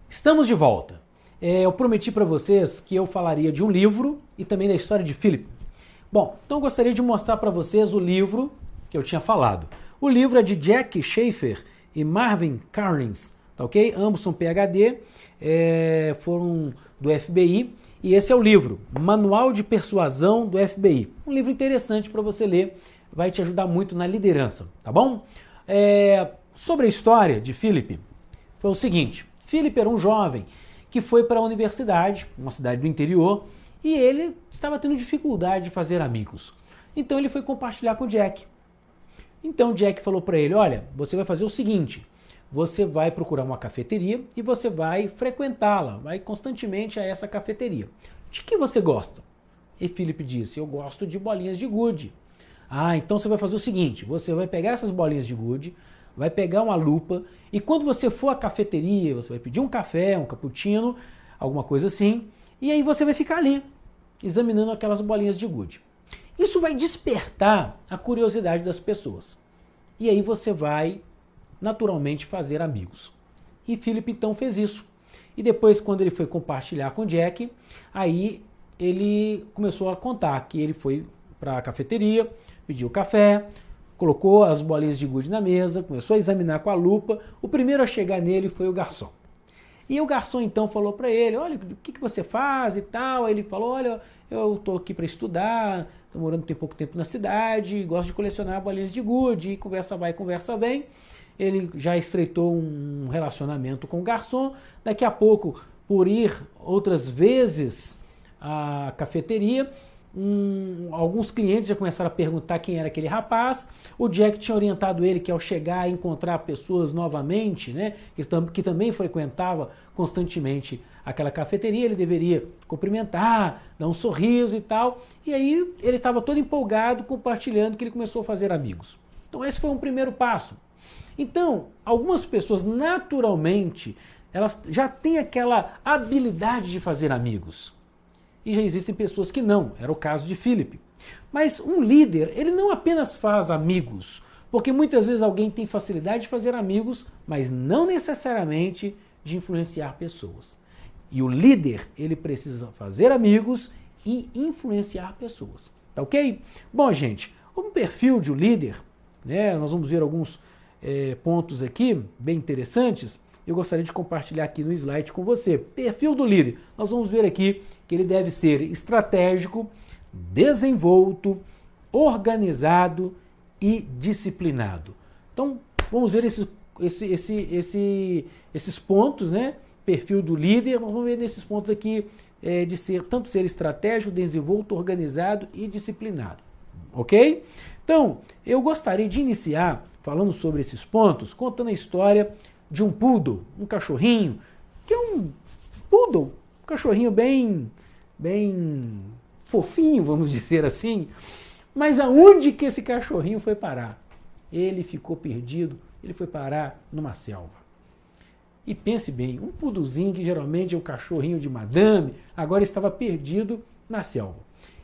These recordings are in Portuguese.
Estamos de volta. Eu prometi para vocês que eu falaria de um livro e também da história de Philip. Bom, então eu gostaria de mostrar para vocês o livro que eu tinha falado. O livro é de Jack Schaefer e Marvin Carlins, tá ok? Ambos são PhD, foram do FBI, e esse é o livro, Manual de Persuasão do FBI. Um livro interessante para você ler, vai te ajudar muito na liderança, tá bom? Sobre a história de Philip, foi o seguinte: Philip era um jovem que foi para a universidade, uma cidade do interior, e ele estava tendo dificuldade de fazer amigos. Então ele foi compartilhar com o Jack. Então o Jack falou para ele: olha, você vai fazer o seguinte, você vai procurar uma cafeteria e você vai frequentá-la, vai constantemente a essa cafeteria. De que você gosta? E Philip disse: eu gosto de bolinhas de gude. Ah, então você vai fazer o seguinte, você vai pegar essas bolinhas de gude, vai pegar uma lupa e quando você for à cafeteria, você vai pedir um café, um cappuccino, alguma coisa assim, e aí você vai ficar ali, examinando aquelas bolinhas de gude. Isso vai despertar a curiosidade das pessoas. E aí você vai, naturalmente, fazer amigos. E Philip então fez isso. E depois, quando ele foi compartilhar com Jack, aí ele começou a contar que ele foi para a cafeteria, pediu café, colocou as bolinhas de gude na mesa, começou a examinar com a lupa. O primeiro a chegar nele foi o garçom. E o garçom então falou para ele: olha, o que você faz e tal. Aí ele falou: olha, eu estou aqui para estudar, estou morando tem pouco tempo na cidade, gosto de colecionar bolinhas de gude, e conversa vai, conversa vem. Ele já estreitou um relacionamento com o garçom. Daqui a pouco, por ir outras vezes à cafeteria, alguns clientes já começaram a perguntar quem era aquele rapaz. O Jack tinha orientado ele que ao chegar e encontrar pessoas novamente, né, que também frequentava constantemente aquela cafeteria, ele deveria cumprimentar, dar um sorriso e tal. E aí ele estava todo empolgado, compartilhando que ele começou a fazer amigos. Então esse foi um primeiro passo. Então, algumas pessoas naturalmente, elas já têm aquela habilidade de fazer amigos. E já existem pessoas que não, era o caso de Philip. Mas um líder, ele não apenas faz amigos, porque muitas vezes alguém tem facilidade de fazer amigos, mas não necessariamente de influenciar pessoas. E o líder, ele precisa fazer amigos e influenciar pessoas. Tá ok? Bom, gente, como perfil de um líder, né, nós vamos ver alguns pontos aqui bem interessantes. Eu gostaria de compartilhar aqui no slide com você. Perfil do líder. Nós vamos ver aqui que ele deve ser estratégico, desenvolto, organizado e disciplinado. Então, vamos ver esses pontos, né? Perfil do líder. Nós vamos ver nesses pontos aqui de tanto ser estratégico, desenvolto, organizado e disciplinado. Ok? Então, eu gostaria de iniciar falando sobre esses pontos, contando a história de um poodle, um cachorrinho, que é um poodle, um cachorrinho bem fofinho, vamos dizer assim. Mas aonde que esse cachorrinho foi parar? Ele ficou perdido, ele foi parar numa selva. E pense bem, um poodlezinho que geralmente é um cachorrinho de madame, agora estava perdido na selva.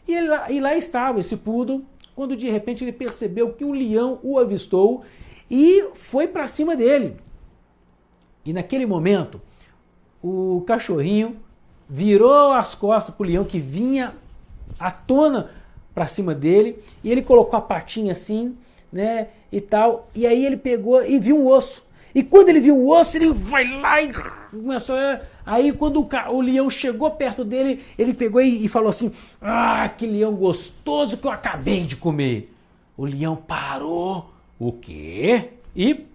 E lá estava esse poodle, quando de repente ele percebeu que um leão o avistou e foi para cima dele. E naquele momento, o cachorrinho virou as costas para o leão que vinha à tona para cima dele, e ele colocou a patinha assim, né, e tal, e aí ele pegou e viu um osso. E quando ele viu o osso, ele vai lá e começou a... Aí quando o leão chegou perto dele, ele pegou e falou assim: ah, que leão gostoso que eu acabei de comer. O leão parou, o quê? E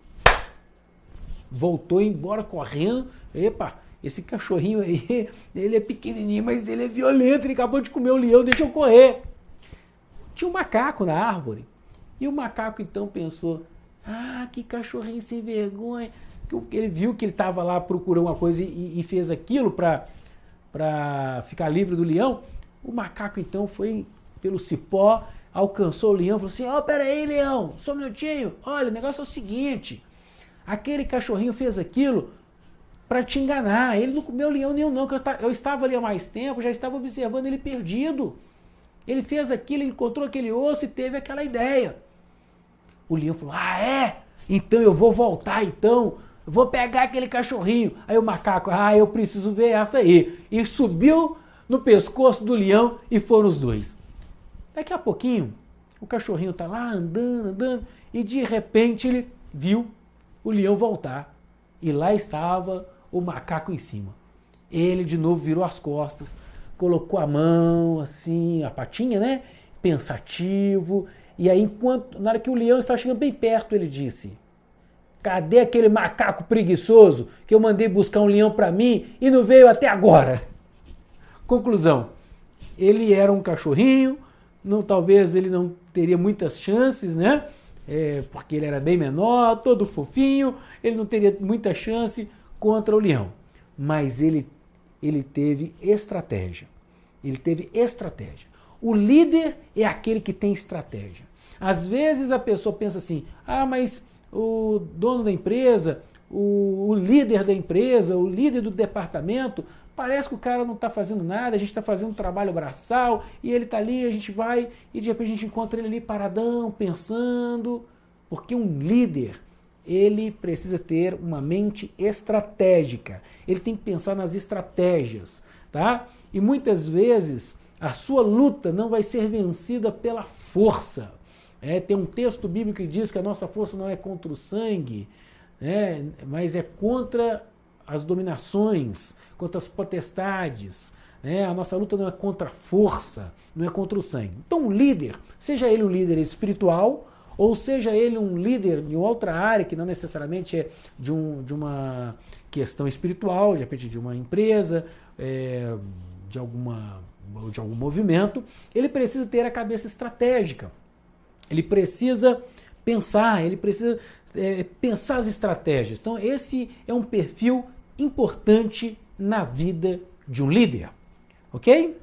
voltou embora correndo. Epa, esse cachorrinho aí, ele é pequenininho, mas ele é violento, ele acabou de comer o leão, deixa eu correr. Tinha um macaco na árvore. E o macaco então pensou: ah, que cachorrinho sem vergonha. Ele viu que ele estava lá procurando uma coisa e fez aquilo para ficar livre do leão. O macaco então foi pelo cipó, alcançou o leão, falou assim: ó, pera aí, leão, só um minutinho. Olha, o negócio é o seguinte, aquele cachorrinho fez aquilo para te enganar. Ele não comeu leão nenhum não, que eu estava ali há mais tempo, já estava observando ele perdido. Ele fez aquilo, ele encontrou aquele osso e teve aquela ideia. O leão falou: ah, é? Então eu vou voltar então vou pegar aquele cachorrinho. Aí o macaco, eu preciso ver essa aí. E subiu no pescoço do leão e foram os dois. Daqui a pouquinho, o cachorrinho tá lá andando, e de repente ele viu o leão voltar. E lá estava o macaco em cima. Ele de novo virou as costas, colocou a mão assim, a patinha, né? Pensativo. E aí, na hora que o leão estava chegando bem perto, ele disse: cadê aquele macaco preguiçoso que eu mandei buscar um leão para mim e não veio até agora? Conclusão, ele era um cachorrinho, talvez ele não teria muitas chances, né? Porque ele era bem menor, todo fofinho, ele não teria muita chance contra o leão. Mas ele teve estratégia. Ele teve estratégia. O líder é aquele que tem estratégia. Às vezes a pessoa pensa assim, mas o dono da empresa, o líder da empresa, o líder do departamento, parece que o cara não está fazendo nada, a gente está fazendo um trabalho braçal, e ele está ali, a gente vai, e de repente a gente encontra ele ali paradão, pensando, porque um líder, ele precisa ter uma mente estratégica, ele tem que pensar nas estratégias, tá? E muitas vezes a sua luta não vai ser vencida pela força. Tem um texto bíblico que diz que a nossa força não é contra o sangue, mas é contra as dominações, contra as potestades. A nossa luta não é contra a força, não é contra o sangue. Então um líder, seja ele um líder espiritual, ou seja ele um líder de outra área, que não necessariamente é de uma questão espiritual, de repente de uma empresa, de algum movimento, ele precisa ter a cabeça estratégica. Ele precisa pensar, ele precisa pensar as estratégias. Então esse é um perfil importante na vida de um líder, ok?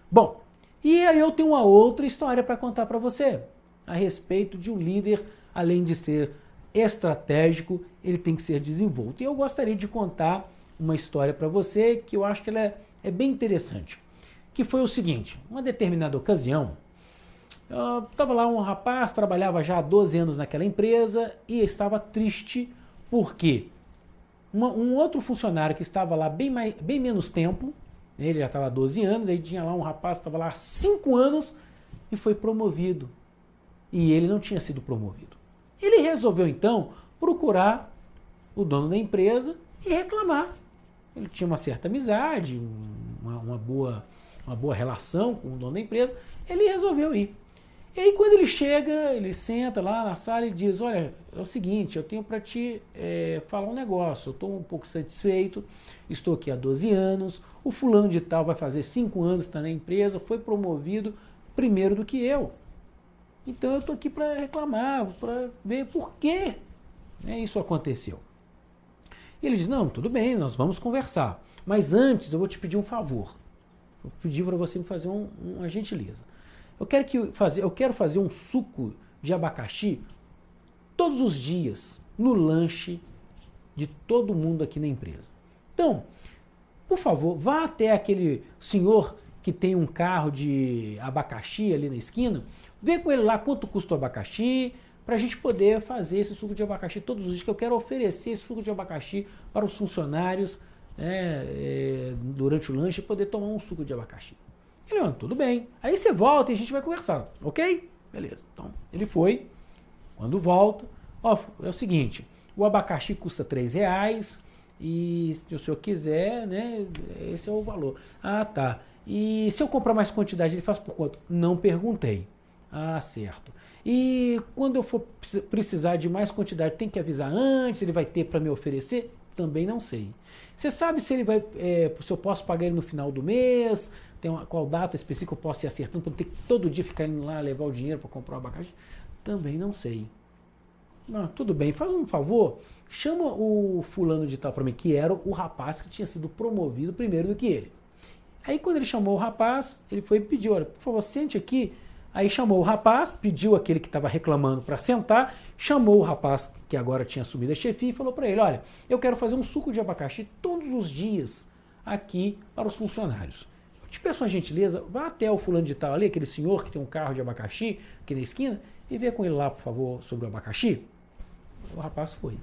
Bom, e aí eu tenho uma outra história para contar para você a respeito de um líder, além de ser estratégico, ele tem que ser desenvolto. E eu gostaria de contar uma história para você que eu acho que ela é bem interessante, que foi o seguinte: uma determinada ocasião, estava lá um rapaz, trabalhava já há 12 anos naquela empresa e estava triste porque um outro funcionário que estava lá bem menos tempo, ele já estava há 12 anos, aí tinha lá um rapaz que estava lá há 5 anos e foi promovido. E ele não tinha sido promovido. Ele resolveu então procurar o dono da empresa e reclamar. Ele tinha uma certa amizade, uma boa relação com o dono da empresa, ele resolveu ir. E aí quando ele chega, ele senta lá na sala e diz: olha, é o seguinte, eu tenho para te falar um negócio, eu estou um pouco satisfeito, estou aqui há 12 anos, o fulano de tal vai fazer 5 anos que está na empresa, foi promovido primeiro do que eu. Então eu estou aqui para reclamar, para ver por que isso aconteceu. E ele diz: não, tudo bem, nós vamos conversar, mas antes eu vou te pedir um favor. Eu pedi para você me fazer uma gentileza. Eu quero fazer um suco de abacaxi todos os dias no lanche de todo mundo aqui na empresa. Então, por favor, vá até aquele senhor que tem um carro de abacaxi ali na esquina, vê com ele lá quanto custa o abacaxi, para a gente poder fazer esse suco de abacaxi todos os dias, que eu quero oferecer esse suco de abacaxi para os funcionários durante o lanche e poder tomar um suco de abacaxi. Ele falou: tudo bem. Aí você volta e a gente vai conversar, ok? Beleza. Então, ele foi. Quando volta, é o seguinte, o abacaxi custa R$3 e se o senhor quiser, esse é o valor. Ah, tá. E se eu comprar mais quantidade, ele faz por quanto? Não perguntei. Ah, certo. E quando eu for precisar de mais quantidade, tem que avisar antes, ele vai ter para me oferecer? Também não sei. Você sabe se ele vai, se eu posso pagar ele no final do mês? Qual data específica eu posso ir acertando para não ter que todo dia ficar indo lá levar o dinheiro para comprar o abacaxi? Também não sei. Não, tudo bem, faz um favor, chama o fulano de tal para mim, que era o rapaz que tinha sido promovido primeiro do que ele. Aí quando ele chamou o rapaz, ele foi e pediu: olha, por favor, sente aqui. Aí chamou o rapaz, pediu aquele que estava reclamando para sentar, chamou o rapaz que agora tinha assumido a chefia e falou para ele: olha, eu quero fazer um suco de abacaxi todos os dias aqui para os funcionários. Eu te peço uma gentileza, vá até o fulano de tal ali, aquele senhor que tem um carro de abacaxi aqui na esquina, e vê com ele lá, por favor, sobre o abacaxi. O rapaz foi.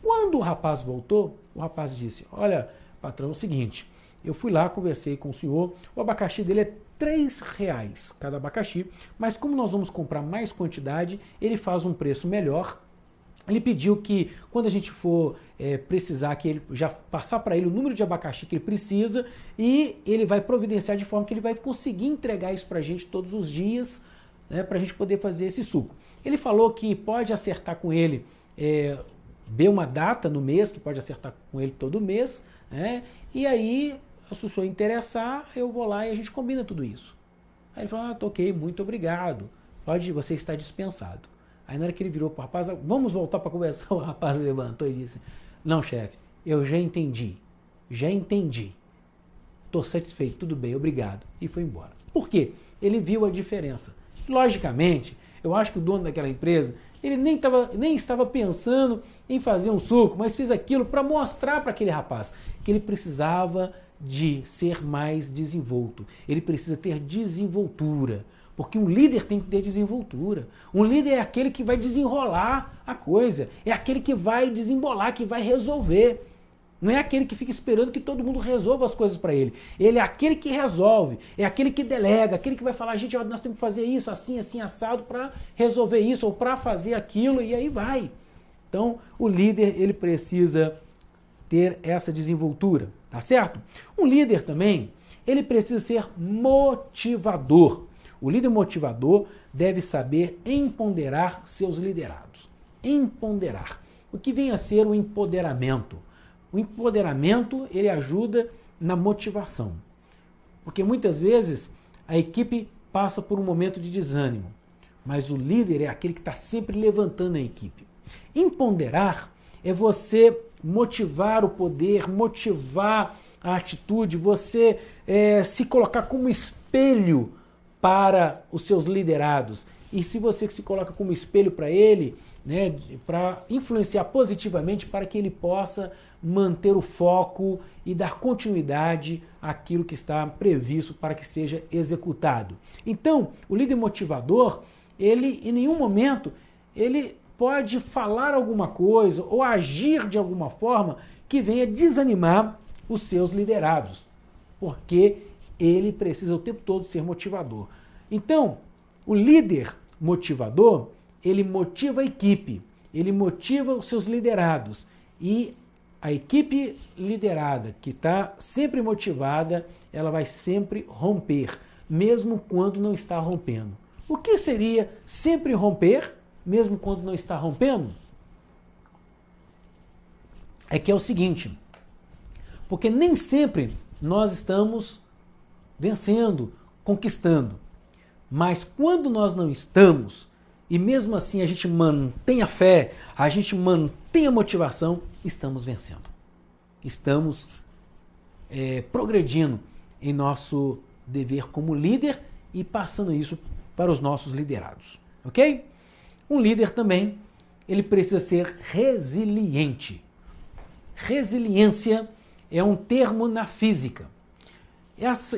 Quando o rapaz voltou, o rapaz disse, olha, patrão, é o seguinte, eu fui lá, conversei com o senhor, o abacaxi dele é R$3 cada abacaxi, mas como nós vamos comprar mais quantidade, ele faz um preço melhor. Ele pediu que quando a gente for precisar, que ele já passar para ele o número de abacaxi que ele precisa e ele vai providenciar de forma que ele vai conseguir entregar isso para a gente todos os dias, né, para a gente poder fazer esse suco. Ele falou que pode acertar com ele, ver uma data no mês, que pode acertar com ele todo mês, né, e aí, se o senhor interessar, eu vou lá e a gente combina tudo isso. Aí ele falou, ok, muito obrigado, você está dispensado. Aí na hora que ele virou para o rapaz, vamos voltar para conversar, o rapaz levantou e disse, não, chefe, eu já entendi, estou satisfeito, tudo bem, obrigado. E foi embora. Por quê? Ele viu a diferença. Logicamente, eu acho que o dono daquela empresa, ele nem estava pensando em fazer um suco, mas fez aquilo para mostrar para aquele rapaz que ele precisava de ser mais desenvolto. Ele precisa ter desenvoltura. Porque um líder tem que ter desenvoltura. Um líder é aquele que vai desenrolar a coisa. É aquele que vai desembolar, que vai resolver. Não é aquele que fica esperando que todo mundo resolva as coisas para ele. Ele é aquele que resolve. É aquele que delega. Aquele que vai falar, gente, nós temos que fazer isso, assim, assim, assado, para resolver isso ou para fazer aquilo. E aí vai. Então, o líder, ele precisa ter essa desenvoltura. Tá certo? Um líder também, ele precisa ser motivador. O líder motivador deve saber empoderar seus liderados. Empoderar. O que vem a ser o empoderamento? O empoderamento, ele ajuda na motivação. Porque muitas vezes a equipe passa por um momento de desânimo, mas o líder é aquele que está sempre levantando a equipe. Empoderar é você motivar o poder, motivar a atitude, você se colocar como espelho para os seus liderados. E se você se coloca como espelho para ele, né, para influenciar positivamente para que ele possa manter o foco e dar continuidade àquilo que está previsto para que seja executado. Então, o líder motivador, ele em nenhum momento, ele pode falar alguma coisa ou agir de alguma forma que venha desanimar os seus liderados, porque ele precisa o tempo todo ser motivador. Então, o líder motivador, ele motiva a equipe, ele motiva os seus liderados. E a equipe liderada, que está sempre motivada, ela vai sempre romper, mesmo quando não está rompendo. O que seria sempre romper, mesmo quando não está rompendo? É que é o seguinte, porque nem sempre nós estamos vencendo, conquistando. Mas quando nós não estamos, e mesmo assim a gente mantém a fé, a gente mantém a motivação, estamos vencendo. Estamos progredindo em nosso dever como líder e passando isso para os nossos liderados. Ok? Um líder também, ele precisa ser resiliente. Resiliência é um termo na física.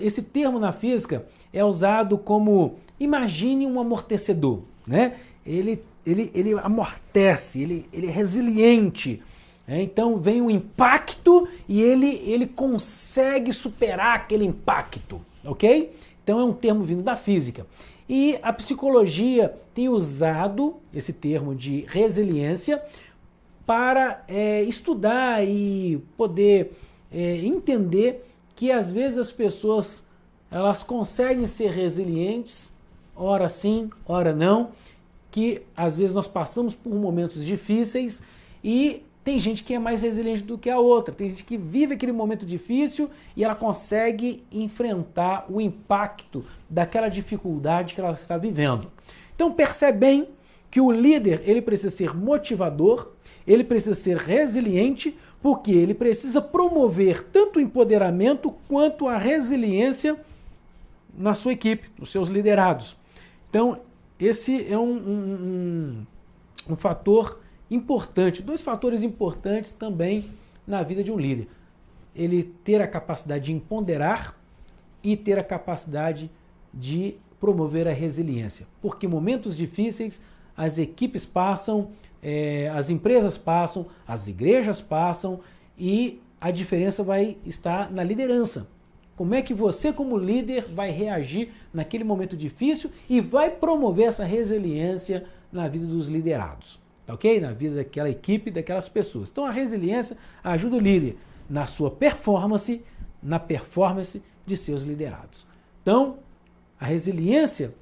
Esse termo na física é usado como, imagine um amortecedor, né? Ele amortece, ele é resiliente. Então vem um impacto e ele consegue superar aquele impacto, ok? Então é um termo vindo da física. E a psicologia tem usado esse termo de resiliência para estudar e poder entender que às vezes as pessoas elas conseguem ser resilientes, ora sim, ora não, que às vezes nós passamos por momentos difíceis e tem gente que é mais resiliente do que a outra, tem gente que vive aquele momento difícil e ela consegue enfrentar o impacto daquela dificuldade que ela está vivendo. Então percebe bem que o líder ele precisa ser motivador, ele precisa ser resiliente, porque ele precisa promover tanto o empoderamento quanto a resiliência na sua equipe, nos seus liderados. Então, esse é um fator importante, dois fatores importantes também na vida de um líder. Ele ter a capacidade de empoderar e ter a capacidade de promover a resiliência. Porque momentos difíceis as equipes passam, as empresas passam, as igrejas passam e a diferença vai estar na liderança. Como é que você, como líder, vai reagir naquele momento difícil e vai promover essa resiliência na vida dos liderados, tá ok? Na vida daquela equipe, daquelas pessoas. Então a resiliência ajuda o líder na sua performance, na performance de seus liderados. Então, a resiliência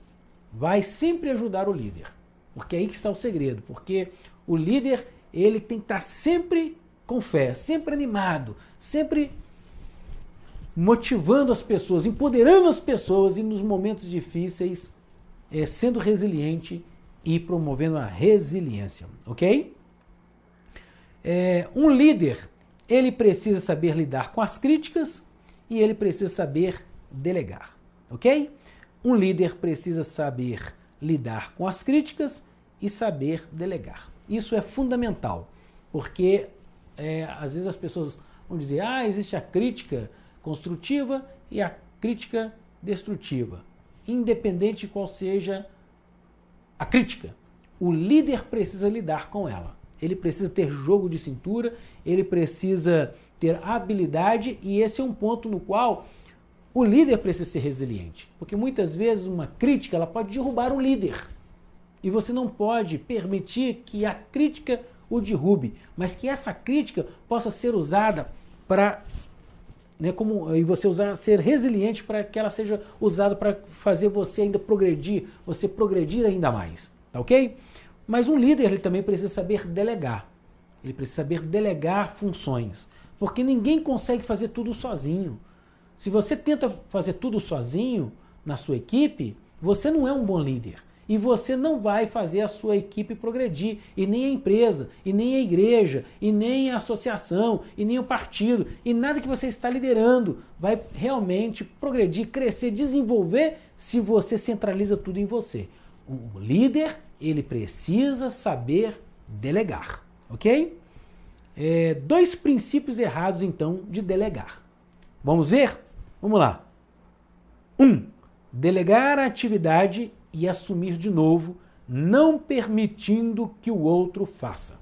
vai sempre ajudar o líder, porque é aí que está o segredo, porque o líder, ele tem que estar sempre com fé, sempre animado, sempre motivando as pessoas, empoderando as pessoas e nos momentos difíceis, sendo resiliente e promovendo a resiliência, ok? Um líder, ele precisa saber lidar com as críticas e ele precisa saber delegar, ok? Um líder precisa saber lidar com as críticas e saber delegar. Isso é fundamental, porque às vezes as pessoas vão dizer, existe a crítica construtiva e a crítica destrutiva. Independente de qual seja a crítica, o líder precisa lidar com ela. Ele precisa ter jogo de cintura, ele precisa ter habilidade e esse é um ponto no qual o líder precisa ser resiliente. Porque muitas vezes uma crítica ela pode derrubar um líder. E você não pode permitir que a crítica o derrube, mas que essa crítica possa ser usada para, e você ser resiliente para que ela seja usada para fazer você ainda progredir, você progredir ainda mais, tá ok? Mas um líder ele também precisa saber delegar, ele precisa saber delegar funções, porque ninguém consegue fazer tudo sozinho. Se você tenta fazer tudo sozinho na sua equipe, você não é um bom líder. E você não vai fazer a sua equipe progredir, e nem a empresa, e nem a igreja, e nem a associação, e nem o partido, e nada que você está liderando vai realmente progredir, crescer, desenvolver se você centraliza tudo em você. O líder, ele precisa saber delegar, ok? 2 princípios errados, então, de delegar. Vamos ver? Vamos lá. 1. Delegar a atividade e assumir de novo, não permitindo que o outro faça.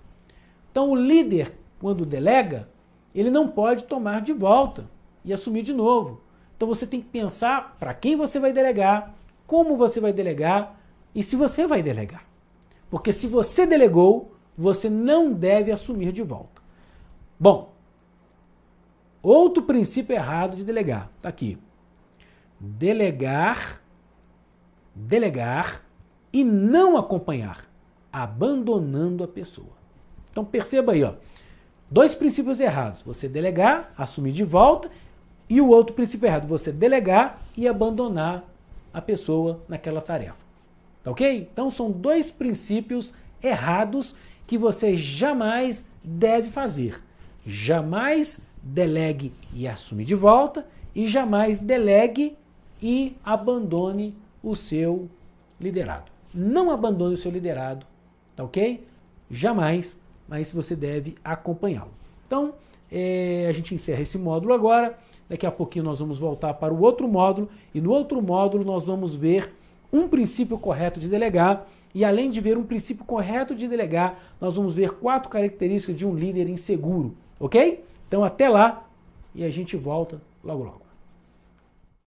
Então o líder, quando delega, ele não pode tomar de volta e assumir de novo. Então você tem que pensar para quem você vai delegar, como você vai delegar e se você vai delegar. Porque se você delegou, você não deve assumir de volta. Bom, outro princípio errado de delegar, está aqui. Delegar e não acompanhar, abandonando a pessoa. Então perceba aí, 2 princípios errados. Você delegar, assumir de volta, e o outro princípio errado, você delegar e abandonar a pessoa naquela tarefa. Tá ok? Então são 2 princípios errados que você jamais deve fazer. Jamais delegue e assume de volta, e jamais delegue e abandone o seu liderado. Não abandone o seu liderado, tá ok? Jamais, mas você deve acompanhá-lo. Então, a gente encerra esse módulo agora. Daqui a pouquinho nós vamos voltar para o outro módulo e no outro módulo nós vamos ver um princípio correto de delegar e além de ver um princípio correto de delegar, nós vamos ver 4 características de um líder inseguro, ok? Então até lá e a gente volta logo logo.